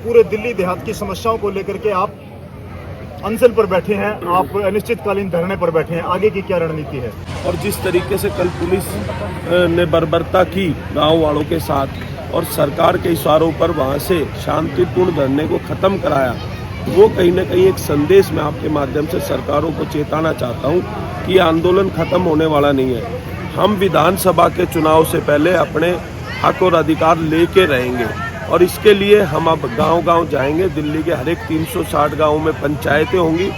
पूरे दिल्ली देहात की समस्याओं को लेकर के आप अनशन पर बैठे हैं, आप अनिश्चितकालीन धरने पर बैठे हैं, आगे की क्या रणनीति है? और जिस तरीके से कल पुलिस ने बर्बरता की गांव वालों के साथ और सरकार के इशारों पर वहां से शांतिपूर्ण धरने को खत्म कराया, वो कहीं ना कहीं एक संदेश मैं आपके माध्यम से सरकारों को चेताना चाहता हूं कि ये आंदोलन खत्म होने वाला नहीं है। हम विधानसभा के चुनाव से पहले अपने हक और अधिकार लेके रहेंगे और इसके लिए हम अब गांव-गांव जाएंगे। दिल्ली के हर एक 360 गांवों में पंचायतें होंगी,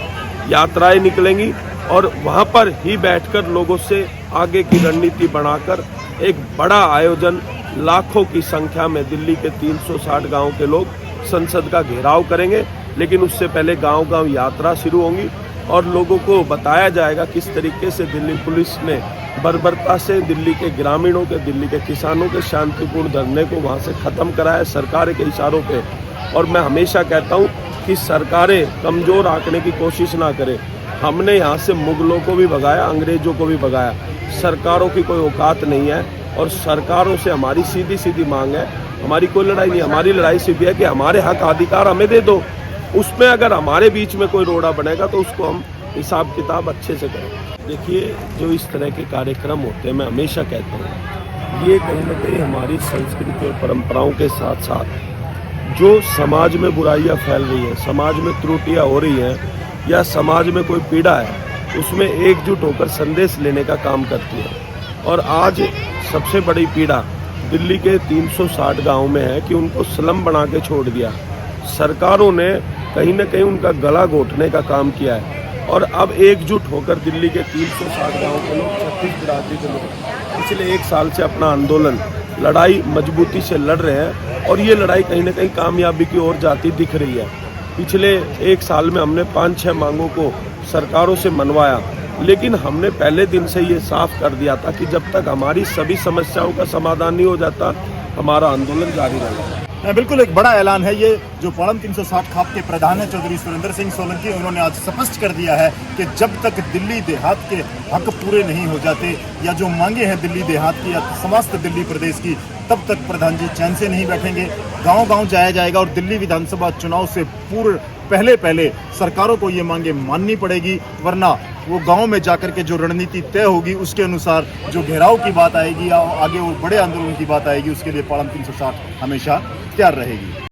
यात्राएं निकलेंगी और वहां पर ही बैठकर लोगों से आगे की रणनीति बनाकर एक बड़ा आयोजन लाखों की संख्या में दिल्ली के 360 गांव के लोग संसद का घेराव करेंगे। लेकिन उससे पहले गांव-गांव यात्रा शुरू होंगी और लोगों को बताया जाएगा किस तरीके से दिल्ली पुलिस ने बर्बरता से दिल्ली के ग्रामीणों के, दिल्ली के किसानों के शांतिपूर्ण धरने को वहां से खत्म कराया सरकार के इशारों पे। और मैं हमेशा कहता हूं कि सरकारें कमजोर आंकने की कोशिश ना करें। हमने यहाँ से मुगलों को भी भगाया, अंग्रेजों को भी भगाया। सरकारों की कोई औकात नहीं है और सरकारों से हमारी सीधी सीधी मांग है, हमारी कोई लड़ाई नहीं, हमारी लड़ाई सिर्फ है कि हमारे हक अधिकार हमें दे दो। उसमें अगर हमारे बीच में कोई रोड़ा बनेगा तो उसको हम हिसाब किताब अच्छे से करें। देखिए, जो इस तरह के कार्यक्रम होते हैं, मैं हमेशा कहता हूँ ये कहीं ना कहीं हमारी संस्कृति और परंपराओं के साथ साथ जो समाज में बुराइयां फैल रही है, समाज में त्रुटियां हो रही हैं या समाज में कोई पीड़ा है, उसमें एकजुट होकर संदेश लेने का काम करती है। और आज सबसे बड़ी पीड़ा दिल्ली के 360 गाँव में है कि उनको स्लम बना के छोड़ दिया। सरकारों ने कहीं ना कहीं उनका गला घोटने का काम किया है और अब एकजुट होकर दिल्ली के 360 गाँव के लोग, 36 बिरादरी के लोग पिछले 1 साल से अपना आंदोलन, लड़ाई मजबूती से लड़ रहे हैं और ये लड़ाई कहीं ना कहीं कामयाबी की ओर जाती दिख रही है। पिछले 1 साल में हमने 5-6 मांगों को सरकारों से मनवाया, लेकिन हमने पहले दिन से ये साफ कर दिया था कि जब तक हमारी सभी समस्याओं का समाधान नहीं हो जाता, हमारा आंदोलन जारी रहेगा। बिल्कुल एक बड़ा ऐलान है ये जो पालम 360 खाप के प्रधान है चौधरी सुरेंद्र सिंह सोलंकी, उन्होंने आज स्पष्ट कर दिया है कि जब तक दिल्ली देहात के हक पूरे नहीं हो जाते या जो मांगे हैं दिल्ली देहात की या समस्त दिल्ली प्रदेश की, तब तक प्रधान जी चैन से नहीं बैठेंगे। गांव-गांव जाया जाएगा और दिल्ली विधानसभा चुनाव से पहले सरकारों को ये मांगे माननी पड़ेगी, वरना वो गांव में जाकर के जो रणनीति तय होगी उसके अनुसार जो घेराव की बात आएगी या आगे वो बड़े आंदोलन की बात आएगी, उसके लिए पालम 360 हमेशा तैयार रहेगी।